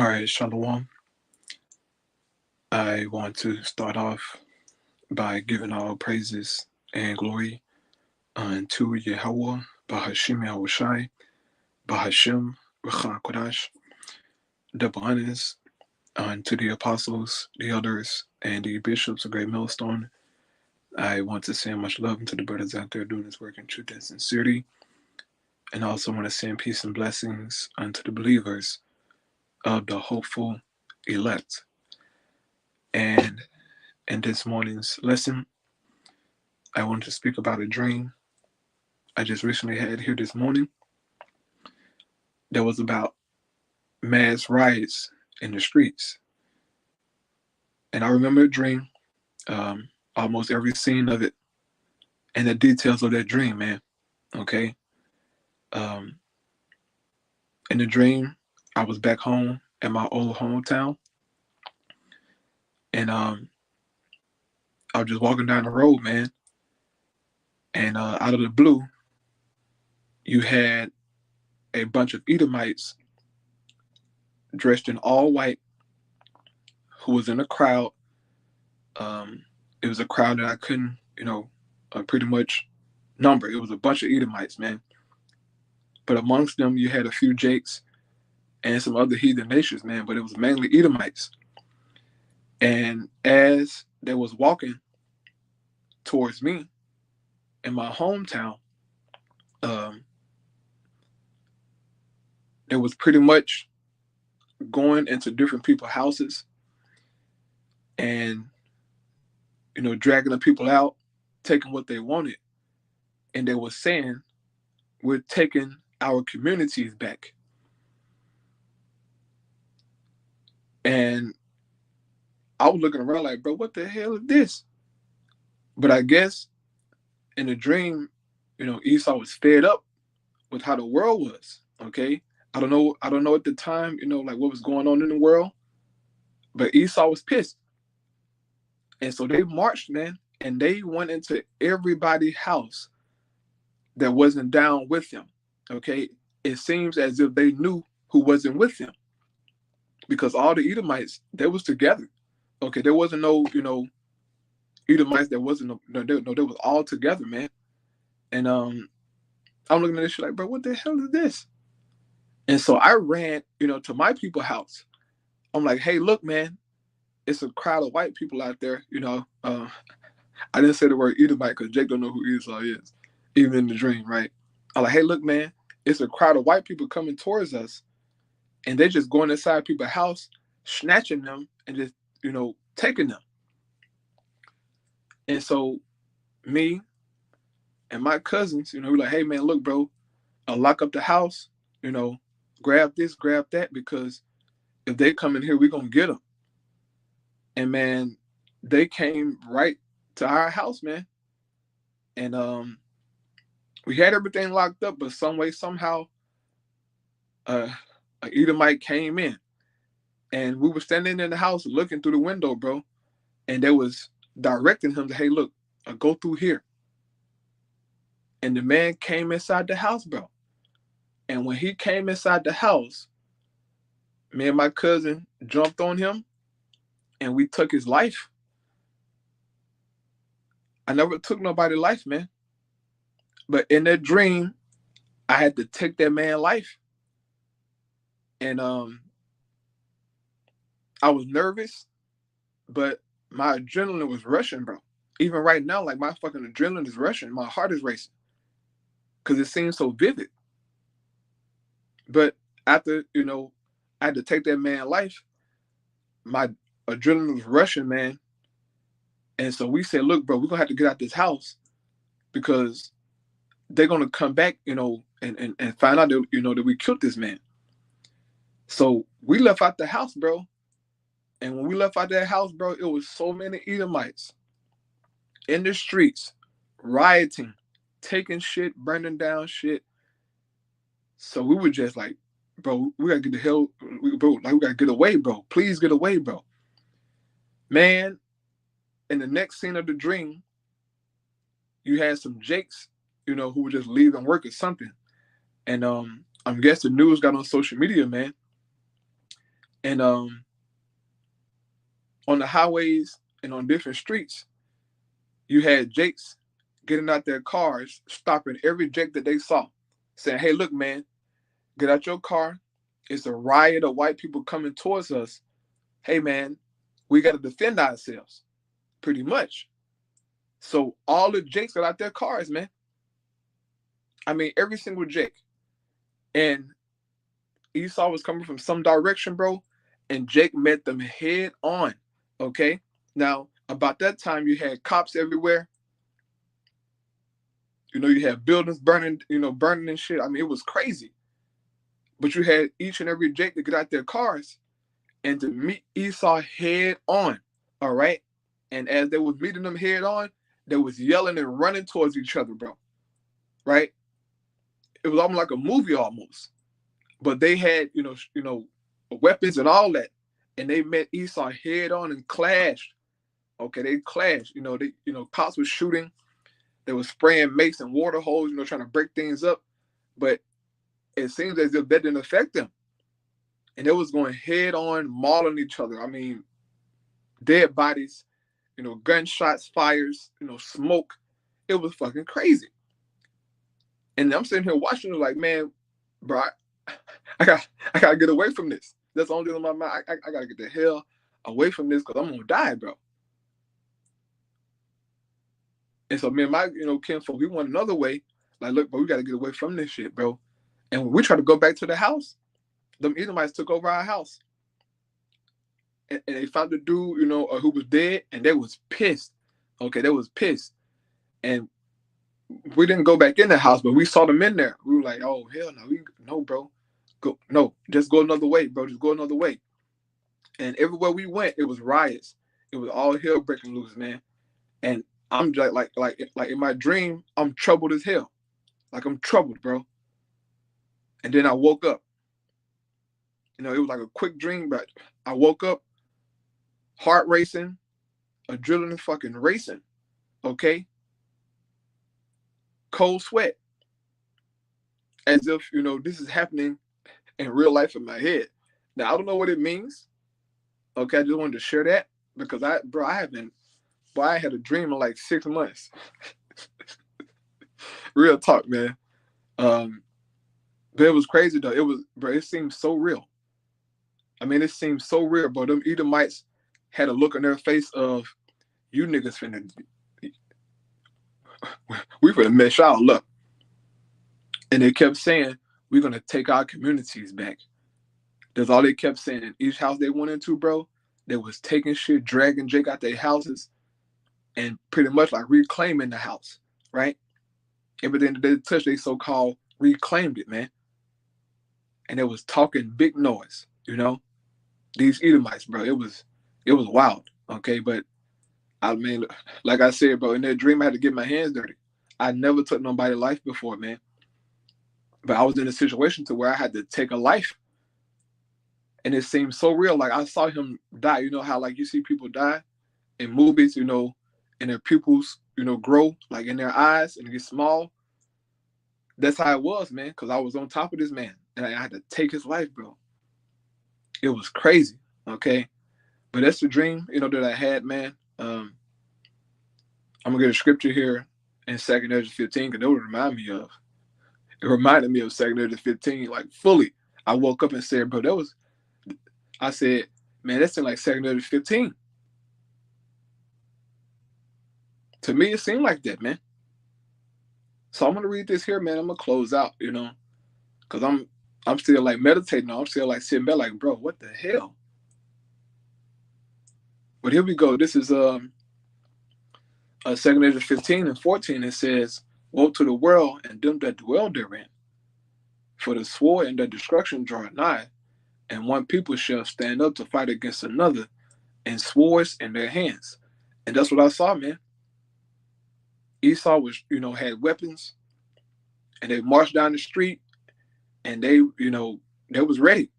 All right, Shalom. I want to start off by giving all praises and glory unto Yahweh, Bahashim Yahushai, Bahashim Rachah Kodash, double honors unto the apostles, the elders, and the bishops of Great Millstone. I want to send much love to the brothers out there doing this work in truth and sincerity, and I also want to send peace and blessings unto the believers of the hopeful elect. And in this morning's lesson, I want to speak about a dream I just recently had here this morning that was about mass riots in the streets. And I remember the dream, almost every scene of it, and the details of that dream, man. Okay. Um, in the dream, I was back home in my old hometown, and I was just walking down the road, man. And out of the blue, you had a bunch of Edomites dressed in all white who was in a crowd. It was a crowd that I couldn't, pretty much number. It was a bunch of Edomites, man. But amongst them, you had a few Jakes and some other heathen nations, man. But it was mainly Edomites. And as they was walking towards me in my hometown, they was pretty much going into different people's houses and, dragging the people out, taking what they wanted. And they were saying, we're taking our communities back. And I was looking around like, bro, what the hell is this? But I guess in the dream, Esau was fed up with how the world was. Okay. I don't know at the time, like what was going on in the world, but Esau was pissed. And so they marched, man, and they went into everybody's house that wasn't down with them. Okay. It seems as if they knew who wasn't with them, because all the Edomites, they was together. Okay. There wasn't no, Edomites that wasn't, they was all together, man. And I'm looking at this shit like, bro, what the hell is this? And so I ran, to my people's house. I'm like, hey, look, man, it's a crowd of white people out there. I didn't say the word Edomite because Jake don't know who Esau is, even in the dream, right? I'm like, hey, look, man, it's a crowd of white people coming towards us, and they're just going inside people's house, snatching them, and just, taking them. And so me and my cousins, we're like, hey, man, look, bro, I'll lock up the house, grab this, grab that, because if they come in here, we're going to get them. And, man, they came right to our house, man. And we had everything locked up, but some way, somehow, an Edomite came in. And we were standing in the house looking through the window, bro. And they was directing him to, hey, look, go through here. And the man came inside the house, bro. And when he came inside the house, me and my cousin jumped on him and we took his life. I never took nobody's life, man. But in that dream, I had to take that man's life. And I was nervous, but my adrenaline was rushing, bro. Even right now, like my fucking adrenaline is rushing. My heart is racing because it seems so vivid. But after, I had to take that man's life, my adrenaline was rushing, man. And so we said, look, bro, we're going to have to get out this house because they're going to come back, and find out that, that we killed this man. So we left out the house, bro. And when we left out that house, bro, it was so many Edomites in the streets, rioting, taking shit, burning down shit. So we were just like, bro, we got to get the hell, bro, like we got to get away, bro. Please get away, bro. Man, in the next scene of the dream, you had some Jakes, who were just leaving work or something. And I'm guessing the news got on social media, man. And on the highways and on different streets, you had Jakes getting out their cars, stopping every Jake that they saw, saying, "Hey, look, man, get out your car. It's a riot of white people coming towards us. Hey, man, we got to defend ourselves," pretty much. So all the Jakes got out their cars, man. I mean, every single Jake. And Esau was coming from some direction, bro, and Jake met them head on. Okay. Now, about that time, you had cops everywhere. You know, you had buildings burning, burning and shit. I mean, it was crazy. But you had each and every Jake to get out their cars and to meet Esau head on. All right. And as they was meeting them head on, they was yelling and running towards each other, bro. Right? It was almost like a movie almost. But they had, weapons and all that. And they met Esau head on and clashed. Okay, they clashed. Cops were shooting. They were spraying mace and water holes, trying to break things up. But it seems as if that didn't affect them. And they was going head on, mauling each other. I mean, dead bodies, gunshots, fires, smoke. It was fucking crazy. And I'm sitting here watching it like, man, bro, I gotta get away from this. That's the only thing on my mind. I gotta get the hell away from this because I'm gonna die, bro. And so me and my, kinfolk, we went another way. Like, look, bro, we gotta get away from this shit, bro. And when we tried to go back to the house, them Edomites took over our house. And they found the dude, who was dead, and they was pissed. Okay, they was pissed. And we didn't go back in the house, but we saw them in there. We were like, oh, hell no. No, bro. Just go another way, bro. Just go another way. And everywhere we went, it was riots. It was all hell breaking loose, man. And I'm just like in my dream, I'm troubled as hell. Like I'm troubled, bro. And then I woke up. It was like a quick dream, but I woke up, heart racing, adrenaline fucking racing. Okay? Cold sweat. As if, this is happening in real life in my head. Now, I don't know what it means. Okay, I just wanted to share that because I had a dream in like 6 months. Real talk, man. But it was crazy though. It seemed so real. I mean, it seemed so real, bro. Them Edomites had a look on their face of, you niggas we finna mess y'all up. And they kept saying, we're gonna take our communities back. That's all they kept saying. In each house they went into, bro, they was taking shit, dragging Jake out their houses, and pretty much like reclaiming the house, right? Everything that they touched, they so-called reclaimed it, man. And it was talking big noise, These Edomites, bro, it was wild, okay? But I mean, like I said, bro, in that dream, I had to get my hands dirty. I never took nobody's life before, man. But I was in a situation to where I had to take a life. And it seemed so real. Like I saw him die. You know how like you see people die in movies, and their pupils, grow like in their eyes and get small. That's how it was, man, because I was on top of this man and I had to take his life, bro. It was crazy, okay? But that's the dream, that I had, man. I'm going to get a scripture here in 2 Ezra 15 because that would remind me of. It reminded me of 2 Ezra 15, like fully. I woke up and said, bro, I said, man, that's in like 2 Ezra 15. To me, it seemed like that, man. So I'm going to read this here, man. I'm going to close out, because I'm still like meditating. I'm still like sitting back like, bro, what the hell? But here we go. This is 2 Ezra 15 and 14. It says, woe to the world and them that dwell therein. For the sword and the destruction draw nigh, and one people shall stand up to fight against another, and swords in their hands. And that's what I saw, man. Esau was, had weapons, and they marched down the street, and they was ready.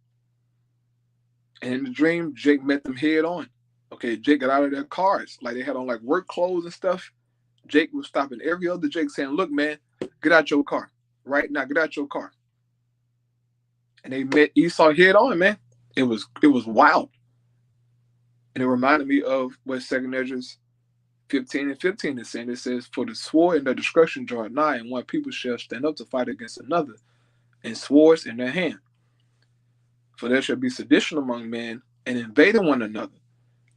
And in the dream, Jake met them head on. Okay, Jake got out of their cars. Like they had on like work clothes and stuff. Jake was stopping every other Jake saying, look, man, get out your car. Right now, get out your car. And they met Esau head on, man. It was wild. And it reminded me of what 2nd Ezra 15:15 is saying. It says, "For the sword and the destruction draw nigh, and one people shall stand up to fight against another, and swords in their hand. For there shall be sedition among men, and invading one another.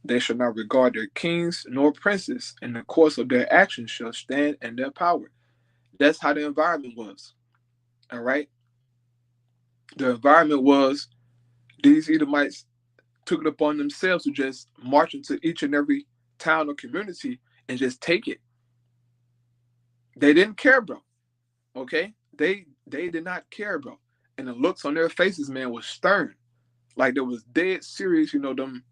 They shall not regard their kings nor princes, and the course of their actions shall stand in their power." That's how the environment was. All right? The environment was these Edomites took it upon themselves to just march into each and every town or community and just take it. They didn't care, bro. Okay? They did not care, bro. And the looks on their faces, man, was stern. Like there was dead serious, them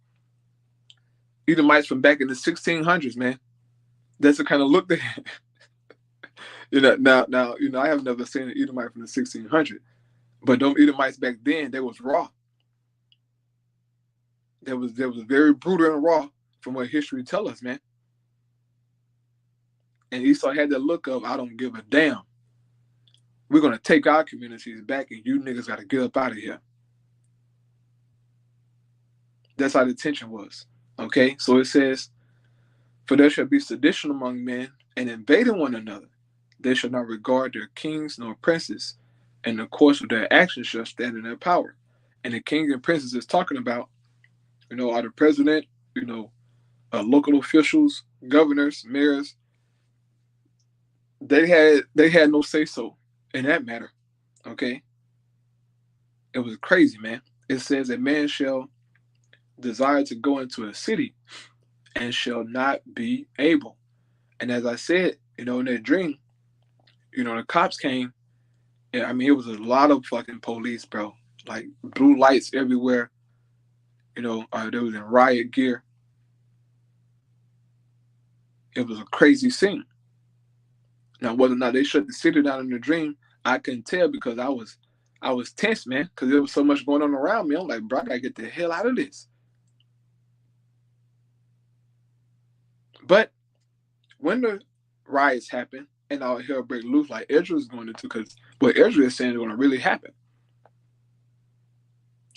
Edomites from back in the 1600s, man. That's the kind of look they had. Now, I have never seen an Edomite from the 1600s, but them Edomites back then, they was raw. They was very brutal and raw from what history tell us, man. And Esau had that look of, I don't give a damn. We're going to take our communities back, and you niggas got to get up out of here. That's how the tension was. Okay? So it says, "For there shall be sedition among men, and invading one another. They shall not regard their kings nor princes, and the course of their actions shall stand in their power." And the king and princes is talking about, are the president, local officials, governors, mayors. They had no say so in that matter. Okay? It was crazy, man. It says, "A man shall desire to go into a city and shall not be able." And as I said, in that dream, the cops came. And I mean, it was a lot of fucking police, bro. Like blue lights everywhere. They was in riot gear. It was a crazy scene. Now, whether or not they shut the city down in the dream, I couldn't tell because I was tense, man, because there was so much going on around me. I'm like, bro, I gotta get the hell out of this. But when the riots happen and all hell break loose, like Ezra is going to, because what Ezra is saying is going to really happen.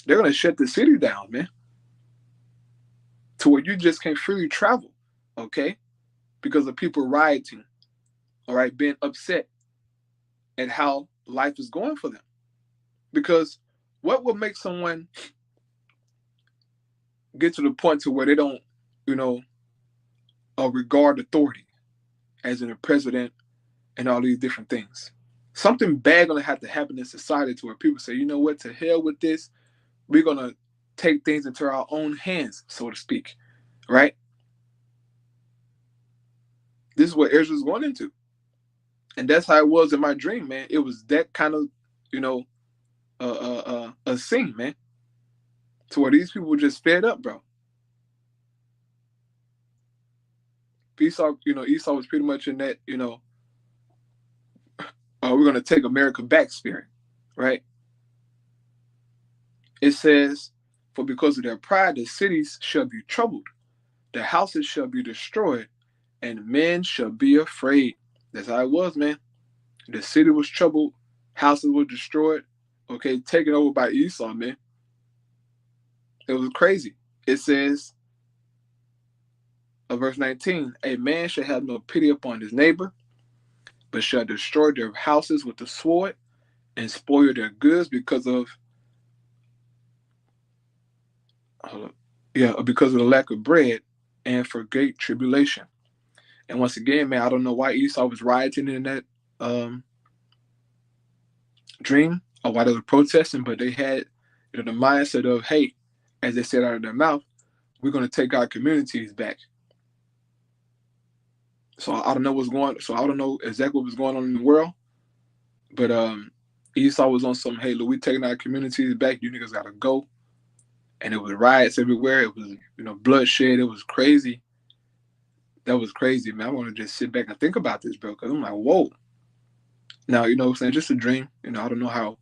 They're going to shut the city down, man, to where you just can't freely travel, okay, because of people rioting, all right, being upset at how life is going for them. Because what would make someone get to the point to where they don't, regard authority, as in a president and all these different things? Something bad gonna have to happen in society to where people say, you know what, to hell with this. We're gonna take things into our own hands, so to speak, right? This is what Ezra's going into. And that's how it was in my dream, man. It was that kind of, a scene, man, to where these people were just fed up, bro. Esau was pretty much in that, we're going to take America back spirit, right? It says, "For because of their pride, the cities shall be troubled, the houses shall be destroyed, and men shall be afraid." That's how it was, man. The city was troubled, houses were destroyed, okay, taken over by Esau, man. It was crazy. It says, verse 19, "A man shall have no pity upon his neighbor, but shall destroy their houses with the sword and spoil their goods because of the lack of bread and for great tribulation." And once again, man, I don't know why Esau was rioting in that dream or why they were protesting, but they had the mindset of, hey, as they said out of their mouth, we're going to take our communities back. So I don't know exactly what was going on in the world, but Esau was on some, hey, look, we taking our communities back. You niggas got to go. And it was riots everywhere. It was, bloodshed. It was crazy. That was crazy, man. I want to just sit back and think about this, bro, because I'm like, whoa. Now, what I'm saying, just a dream. I don't know how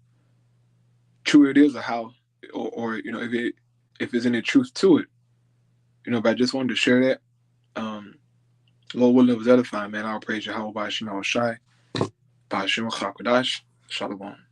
true it is or how, or if there's any truth to it. But I just wanted to share that. Lord willing, it was edifying, man. I'll praise Yahweh by Shema Shai, by Shema Chakadash, Shalom.